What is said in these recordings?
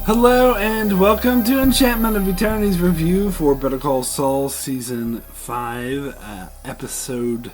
Hello and welcome to Enchantment of Eternity's review for Better Call Saul Season 5, Episode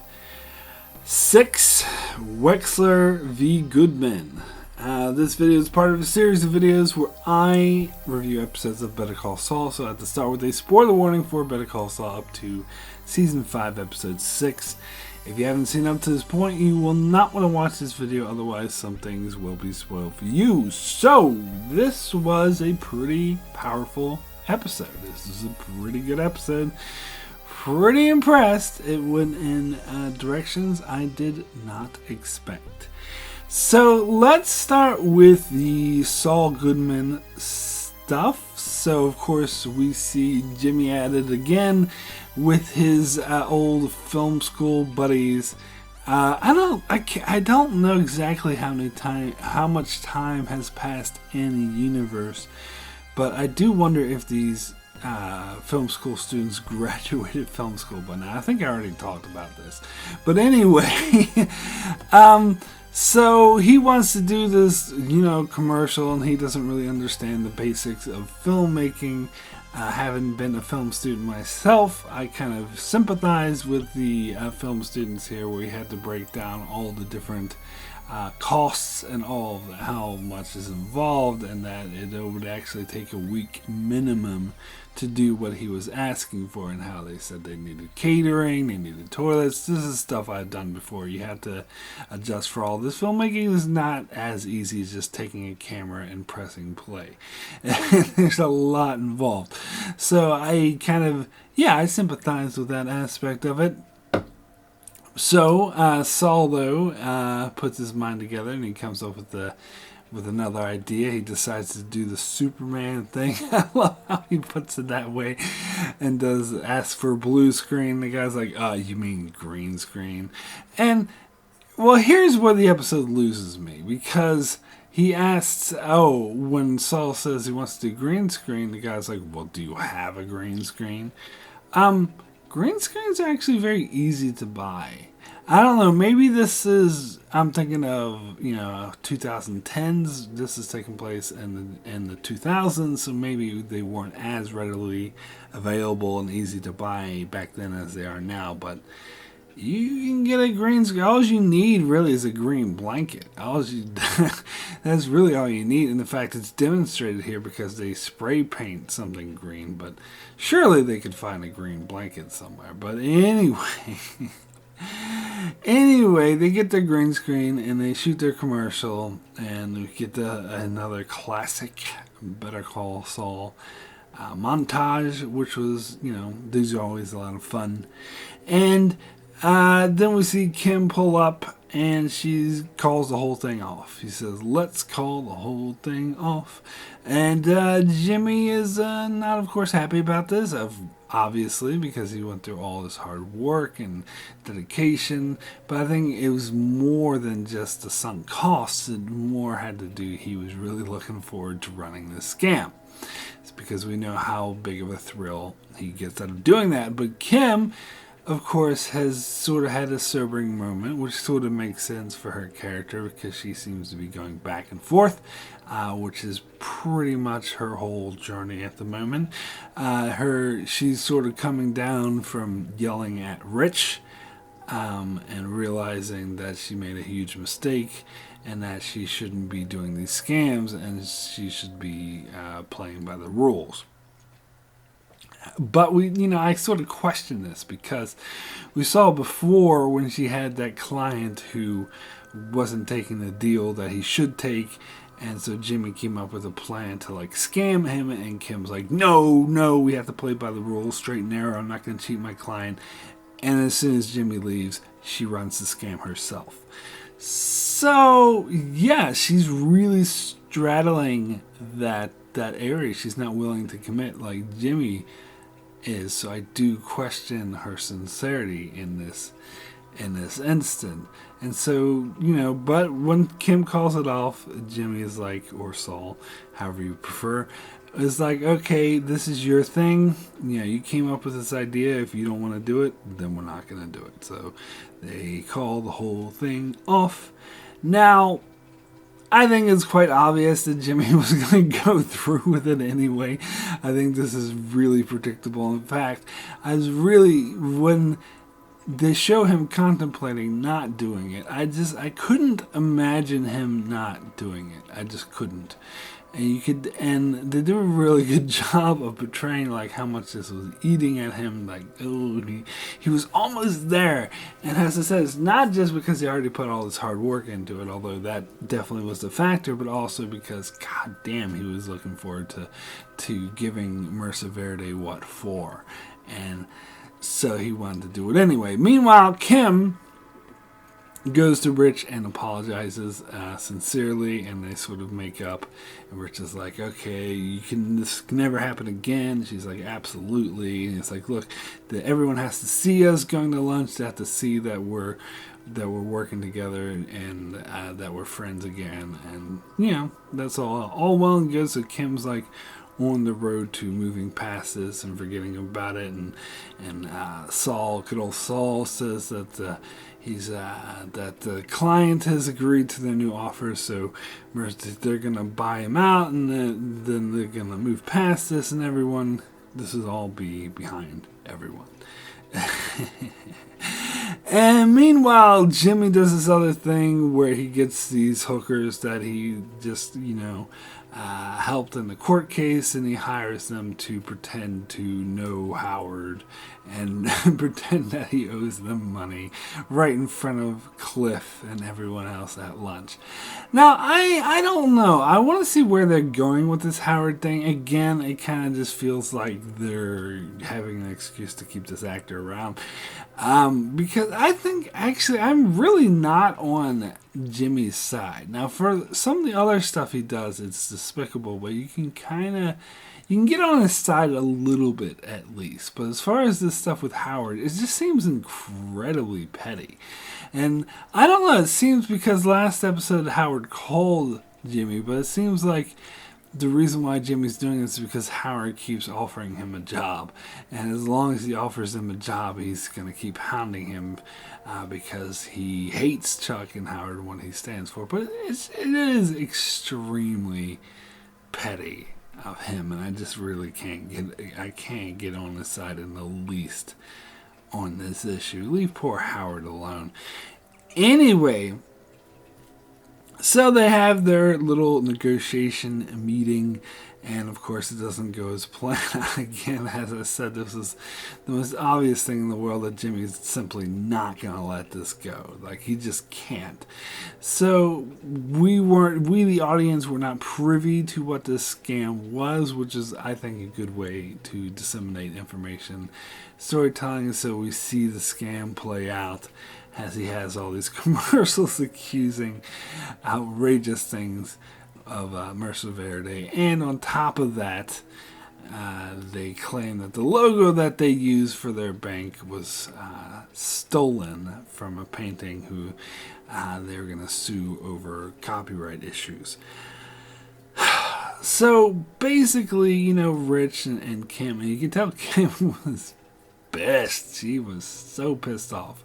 6, Wexler v. Goodman. This video is part of a series of videos where I review episodes of Better Call Saul, so I have to start with a spoiler warning for Better Call Saul up to Season 5, Episode 6. If you haven't seen up to this point, you will not want to watch this video, otherwise some things will be spoiled for you. So, this was a pretty powerful episode. This is a pretty good episode. Pretty impressed. It went in directions I did not expect. So, let's start with the Saul Goodman stuff. So, of course, we see Jimmy at it again with his old film school buddies. I don't know exactly how much time has passed in the universe, but I do wonder if these film school students graduated film school by now. I think I already talked about this, but anyway, so he wants to do this, commercial, and he doesn't really understand the basics of filmmaking. Having been a film student myself, I kind of sympathize with the film students here, where we had to break down all the different costs and all of how much is involved, and that it would actually take a week minimum to do what he was asking for, and how they said they needed catering, they needed toilets. This is stuff I've done before. You have to adjust for all this. Filmmaking is not as easy as just taking a camera and pressing play. There's a lot involved. So I I sympathize with that aspect of it. So Saul, though, puts his mind together and he comes up with another idea. He decides to do the Superman thing. I love how he puts it that way, and ask for a blue screen. The guy's like, you mean green screen? And, well, here's where the episode loses me, because he asks, when Saul says he wants to do green screen, the guy's like, well, do you have a green screen? Green screens are actually very easy to buy. I don't know, maybe I'm thinking of, 2010s. This is taking place in the 2000s, so maybe they weren't as readily available and easy to buy back then as they are now, but you can get a green screen. All you need really is a green blanket. That's really all you need. And in fact, it's demonstrated here because they spray paint something green, but surely they could find a green blanket somewhere. But anyway, they get their green screen and they shoot their commercial, and we get another classic Better Call Saul montage, which was, these are always a lot of fun. And then we see Kim pull up, and she calls the whole thing off. She says, let's call the whole thing off. And Jimmy is not, of course, happy about this, obviously, because he went through all this hard work and dedication. But I think it was more than just the sunk costs. It more had to do, he was really looking forward to running this scam. It's because we know how big of a thrill he gets out of doing that. But Kim, of course, has sort of had a sobering moment, which sort of makes sense for her character, because she seems to be going back and forth, which is pretty much her whole journey at the moment. She's sort of coming down from yelling at Rich, and realizing that she made a huge mistake, and that she shouldn't be doing these scams, and she should be playing by the rules. But I sort of question this, because we saw before when she had that client who wasn't taking the deal that he should take, and so Jimmy came up with a plan to scam him, and Kim's like, no, we have to play by the rules, straight and narrow, I'm not going to cheat my client. And as soon as Jimmy leaves, she runs the scam herself. So yeah, she's really straddling that area. She's not willing to commit like Jimmy is, so I do question her sincerity in this instant. And so, but when Kim calls it off, Jimmy is like, or Saul, however you prefer, is like, okay, this is your thing. You came up with this idea. If you don't want to do it, then we're not going to do it. So they call the whole thing off. Now, I think it's quite obvious that Jimmy was going to go through with it anyway. I think this is really predictable. In fact, when they show him contemplating not doing it, I couldn't imagine him not doing it. I just couldn't. And they do a really good job of portraying like how much this was eating at him. Like, oh, he was almost there. And as I said, it's not just because he already put all this hard work into it, although that definitely was the factor, but also because, god damn, he was looking forward to giving Mercer Verde what for. And so he wanted to do it anyway. Meanwhile, Kim goes to Rich and apologizes sincerely, and they sort of make up. And Rich is like, okay, this can never happen again. She's like, absolutely. And it's like, look, everyone has to see us going to lunch. They have to see that we're working together and that we're friends again. And that's all well and good. So Kim's like on the road to moving past this and forgetting about it, and Saul, good old Saul, says that that the client has agreed to their new offer, so they're gonna buy him out, and then they're gonna move past this, and everyone, this will all be behind everyone. And meanwhile, Jimmy does this other thing where he gets these hookers that he just, helped in the court case, and he hires them to pretend to know Howard and pretend that he owes them money right in front of Cliff and everyone else at lunch. Now, I don't know. I want to see where they're going with this Howard thing. Again, it kind of just feels like they're having an excuse to keep this actor around. Because I think, actually, I'm really not on Jimmy's side. Now, for some of the other stuff he does, it's despicable, but you can get on his side a little bit at least. But as far as this stuff with Howard, it just seems incredibly petty. And I don't know, it seems because last episode Howard called Jimmy, but it seems like the reason why Jimmy's doing this is because Howard keeps offering him a job. And as long as he offers him a job, he's going to keep hounding him because he hates Chuck and Howard and what he stands for. But it is extremely petty of him, and I just really can't get on his side in the least on this issue. Leave poor Howard alone. Anyway, so they have their little negotiation meeting, and of course it doesn't go as planned. Again, as I said, this is the most obvious thing in the world, that Jimmy's simply not going to let this go. Like, he just can't. So we the audience, were not privy to what this scam was, which is, I think, a good way to disseminate information. Storytelling, so we see the scam play out as he has all these commercials accusing outrageous things of Mercer Verde. And on top of that, they claim that the logo that they used for their bank was stolen from a painting who they were going to sue over copyright issues. So basically, Rich and Kim, and you can tell Kim was pissed. She was so pissed off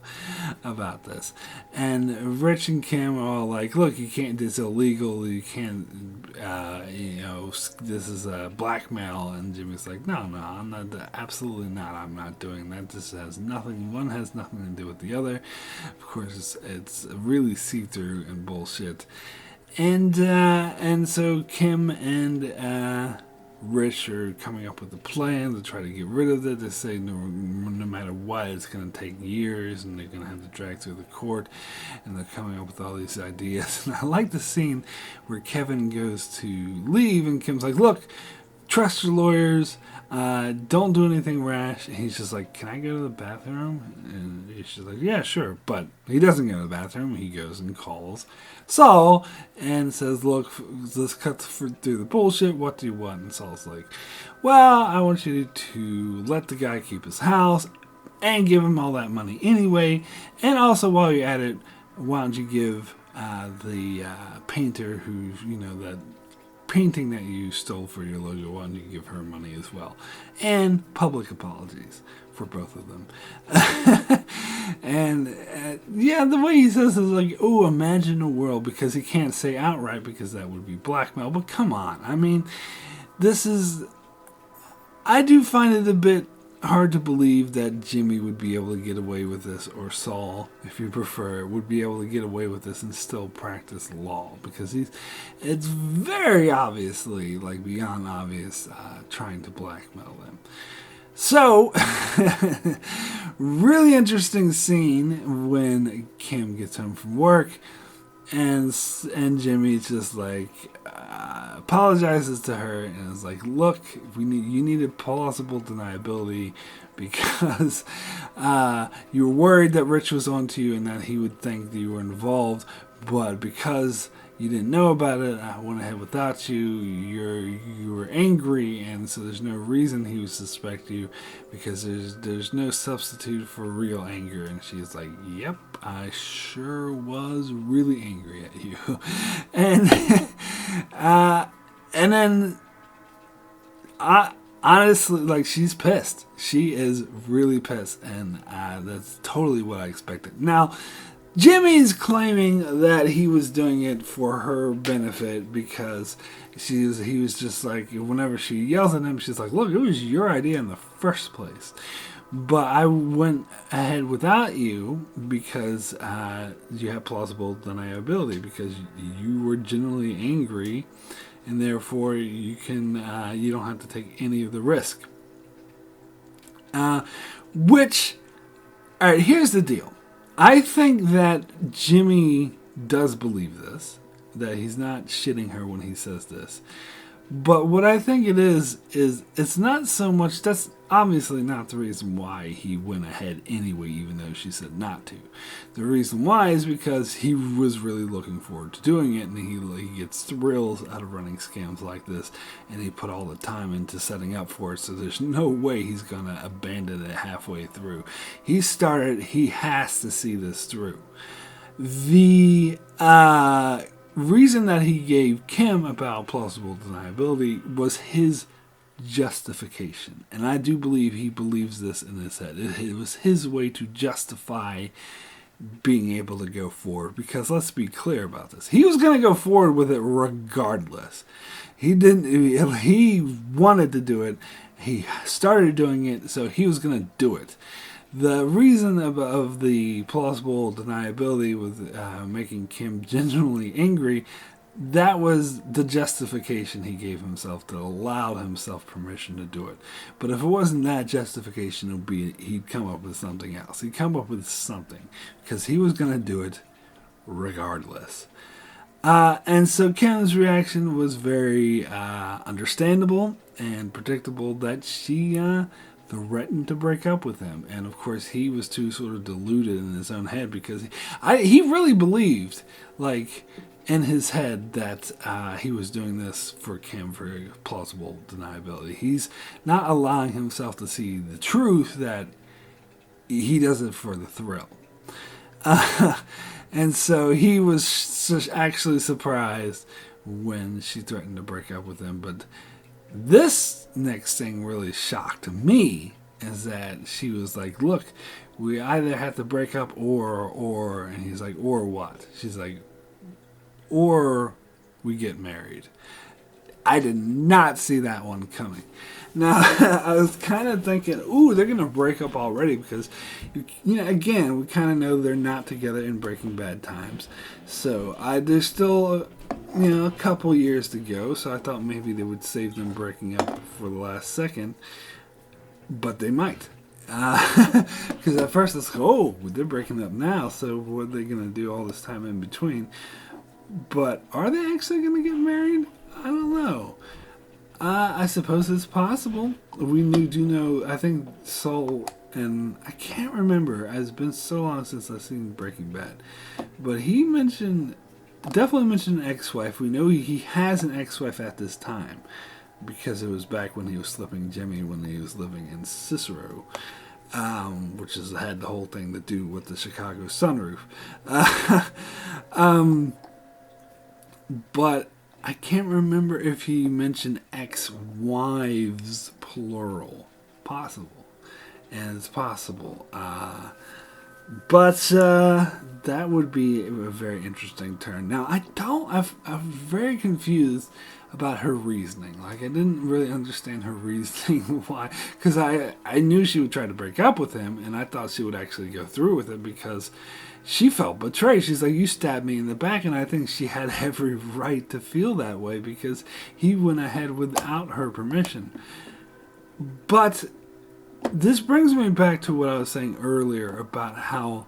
about this. And Rich and Kim are all like, look, you can't, it's illegal, you can't, this is blackmail. And Jimmy's like, no, I'm not, absolutely not, I'm not doing that. This has nothing, one has nothing to do with the other. Of course, it's really see-through and bullshit. And so Kim and Rich are coming up with a plan to try to get rid of it. They say no matter what, it's going to take years, and they're going to have to drag through the court, and they're coming up with all these ideas. And I like the scene where Kevin goes to leave, and Kim's like, look, trust your lawyers, don't do anything rash. And he's just like, can I go to the bathroom? And she's like, yeah, sure. But he doesn't go to the bathroom. He goes and calls Saul and says, look, let's cut through the bullshit. What do you want? And Saul's like, well, I want you to let the guy keep his house and give him all that money anyway. And also, while you're at it, why don't you give the painter who, that painting that you stole for your logo, why don't you give her money as well? And public apologies for both of them. And yeah, the way he says is like, oh, imagine a world, because he can't say outright because that would be blackmail. But come on, I mean, this is. I do find it a bit hard to believe that Jimmy would be able to get away with this, or Saul, if you prefer, would be able to get away with this and still practice law, because it's very obviously, like beyond obvious, trying to blackmail them. So, really interesting scene when Kim gets home from work, and Jimmy just like apologizes to her and is like, "Look, you need a plausible deniability because you were worried that Rich was onto you and that he would think that you were involved, but because you didn't know about it, I went ahead without you. You were angry, and so there's no reason he would suspect you because there's no substitute for real anger." And she's like, "Yep, I sure was really angry at you," and and then honestly, like, she's pissed. She is really pissed, and that's totally what I expected. Now, Jimmy's claiming that he was doing it for her benefit because he was just like, whenever she yells at him, she's like, "Look, it was your idea in the first place. But I went ahead without you because you have plausible deniability, because you were genuinely angry, and therefore you don't have to take any of the risk." Which, all right, here's the deal. I think that Jimmy does believe this, that he's not shitting her when he says this. But what I think it is it's not so much, that's obviously not the reason why he went ahead anyway, even though she said not to. The reason why is because he was really looking forward to doing it, and he gets thrills out of running scams like this, and he put all the time into setting up for it, so there's no way he's going to abandon it halfway through. He has to see this through. The reason that he gave Kim about plausible deniability was his justification. And I do believe he believes this in his head. It was his way to justify being able to go forward. Because let's be clear about this. He was going to go forward with it regardless. He wanted to do it. He started doing it, so he was going to do it. The reason of the plausible deniability with making Kim genuinely angry, that was the justification he gave himself to allow himself permission to do it. But if it wasn't that justification, he'd come up with something else. He'd come up with something, because he was going to do it regardless. And so Kim's reaction was very understandable and predictable, that she threatened to break up with him. And of course he was too sort of deluded in his own head, because he really believed, like, in his head, that he was doing this for Kim for plausible deniability. He's not allowing himself to see the truth that he does it for the thrill. And so he was actually surprised when she threatened to break up with him. But this next thing really shocked me, is that she was like, "Look, we either have to break up or," and he's like, "Or what?" She's like, "Or we get married." I did not see that one coming. Now, I was kind of thinking, ooh, they're going to break up already, because, again, we kind of know they're not together in Breaking Bad times. So there's still, a couple years to go. So I thought maybe they would save them breaking up for the last second. But they might. Because at first it's like, oh, they're breaking up now. So what are they going to do all this time in between? But are they actually going to get married? I don't know. I suppose it's possible. We do know, I think Saul, and I can't remember, it's been so long since I've seen Breaking Bad, but he definitely mentioned an ex-wife. We know he has an ex-wife at this time, because it was back when he was slipping Jimmy when he was living in Cicero, which had the whole thing to do with the Chicago sunroof. But I can't remember if he mentioned ex-wives, plural. Possible. And it's possible. But that would be a very interesting turn. Now, I'm very confused about her reasoning. Like, I didn't really understand her reasoning why. Because I knew she would try to break up with him, and I thought she would actually go through with it because she felt betrayed. She's like, you stabbed me in the back, and I think she had every right to feel that way because he went ahead without her permission. But this brings me back to what I was saying earlier about how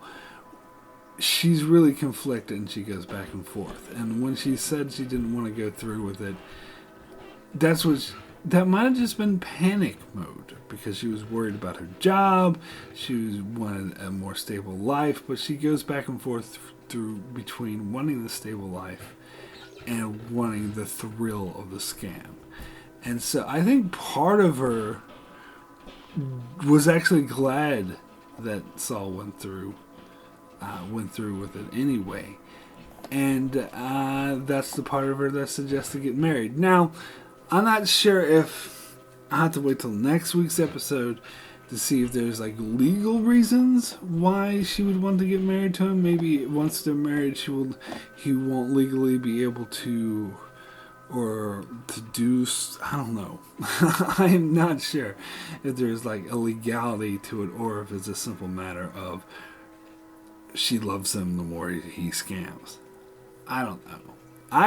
she's really conflicted and she goes back and forth. And when she said she didn't want to go through with it, that might have just been panic mode because she was worried about her job. She wanted a more stable life, but she goes back and forth through between wanting the stable life and wanting the thrill of the scam. And so I think part of her was actually glad that Saul went through with it anyway, and that's the part of her that suggests to get married. Now, I'm not sure if I have to wait till next week's episode to see if there's like legal reasons why she would want to get married to him. Maybe once they're married, he won't legally be able to. Or to do, I don't know. I am not sure if there's like a legality to it or if it's a simple matter of she loves him the more he scams. I don't know.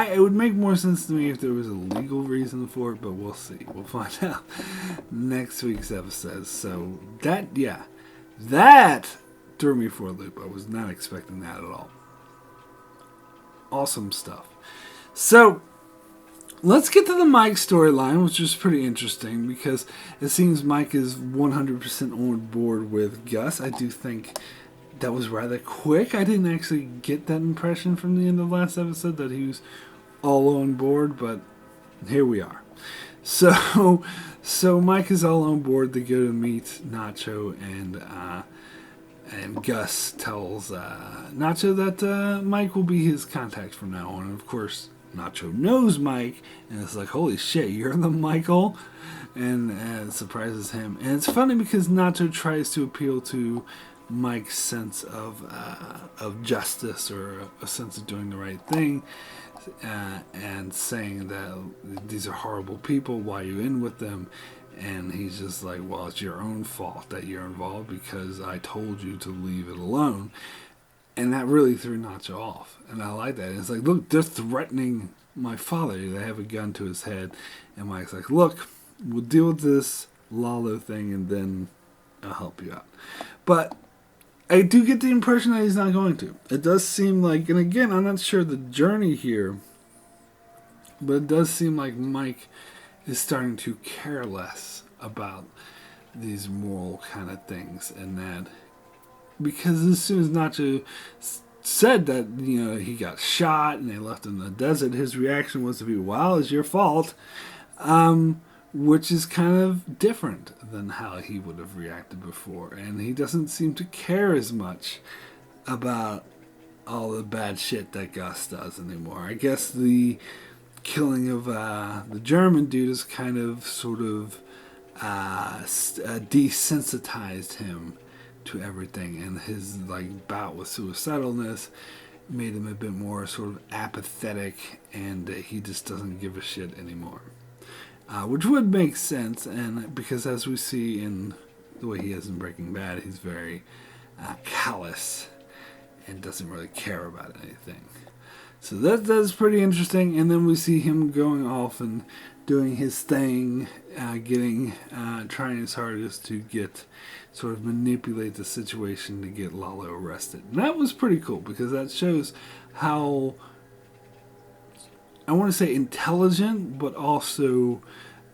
It would make more sense to me if there was a legal reason for it, but we'll see. We'll find out next week's episode. So that threw me for a loop. I was not expecting that at all. Awesome stuff. So let's get to the Mike storyline, which is pretty interesting because it seems Mike is 100% on board with Gus. I do think that was rather quick. I didn't actually get that impression from the end of the last episode that he was all on board, but here we are. So Mike is all on board. They go to meet Nacho, and Gus tells Nacho that Mike will be his contact from now on. And of course, Nacho knows Mike, and it's like, holy shit, you're the Michael? And it surprises him. And it's funny because Nacho tries to appeal to Mike's sense of justice or a sense of doing the right thing, and saying that these are horrible people, why are you in with them? And he's just like, well, it's your own fault that you're involved because I told you to leave it alone. And that really threw Nacho off. And I like that. And it's like, look, they're threatening my father. They have a gun to his head. And Mike's like, look, we'll deal with this Lalo thing and then I'll help you out. But I do get the impression that he's not going to. It does seem like, and again, I'm not sure the journey here, but it does seem like Mike is starting to care less about these moral kind of things. And that, because as soon as Nacho said that, he got shot and they left him in the desert, his reaction was to be, well, it's your fault. Which is kind of different than how he would have reacted before. And he doesn't seem to care as much about all the bad shit that Gus does anymore. I guess the killing of the German dude is kind of sort of desensitized him to everything, and his bout with suicidalness made him a bit more sort of apathetic, and he just doesn't give a shit anymore. Which would make sense, and because as we see in the way he is in Breaking Bad, he's very callous and doesn't really care about anything. So that's pretty interesting. And then we see him going off and doing his thing, trying his hardest to sort of manipulate the situation to get Lalo arrested. And that was pretty cool because that shows how, I want to say intelligent, but also,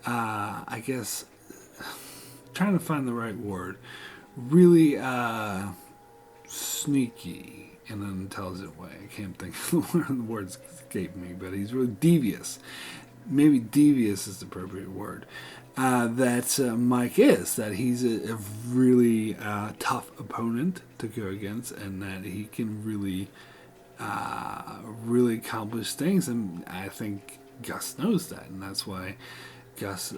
I guess, trying to find the right word, really sneaky in an intelligent way. I can't think of the words escape me, but he's really devious. Maybe devious is the appropriate word. That Mike is, that he's a really tough opponent to go against, and that he can really accomplish things, and I think Gus knows that, and that's why Gus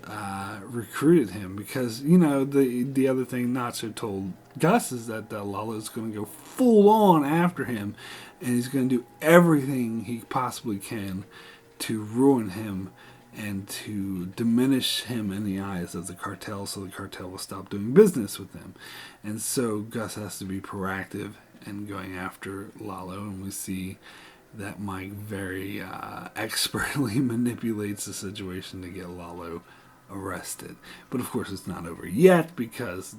recruited him, because the other thing Nacho told Gus is that Lalo's going to go full on after him, and he's going to do everything he possibly can to ruin him and to diminish him in the eyes of the cartel, so the cartel will stop doing business with him. And so Gus has to be proactive in going after Lalo, and we see that Mike very expertly manipulates the situation to get Lalo arrested. But of course it's not over yet, because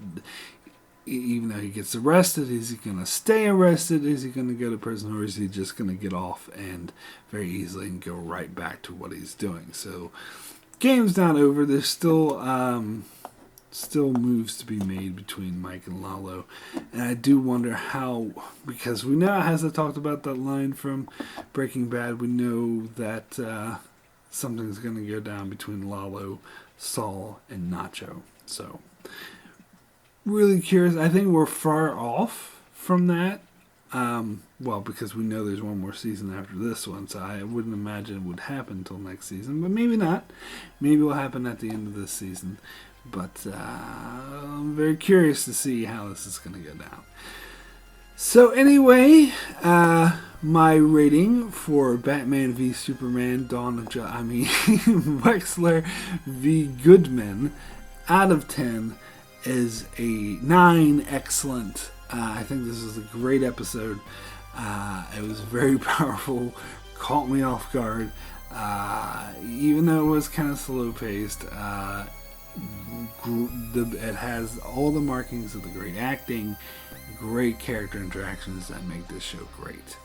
even though he gets arrested, is he going to stay arrested? Is he going to go to prison? Or is he just going to get off and very easily and go right back to what he's doing? So game's not over. There's still moves to be made between Mike and Lalo. And I do wonder how, because we know, as I talked about that line from Breaking Bad, we know that something's going to go down between Lalo, Saul, and Nacho. So, really curious. I think we're far off from that. Well, because we know there's one more season after this one, so I wouldn't imagine it would happen until next season. But maybe not. Maybe it will happen at the end of this season. But I'm very curious to see how this is going to go down. So anyway, my rating for Batman v Superman: Wexler v Goodman out of 10 is a 9. Excellent. I think this is a great episode. It was very powerful. Caught me off guard. Even though it was kind of slow paced. It has all the markings of the great acting, great character interactions that make this show great.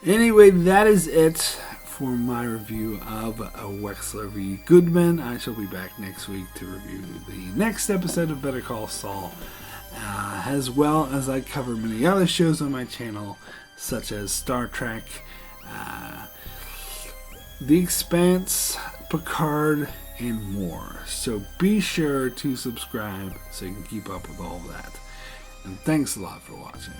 Anyway, that is it for my review of Wexler v. Goodman. I shall be back next week to review the next episode of Better Call Saul, as well as I cover many other shows on my channel, such as Star Trek, The Expanse, Picard, and more. So be sure to subscribe so you can keep up with all of that. And thanks a lot for watching.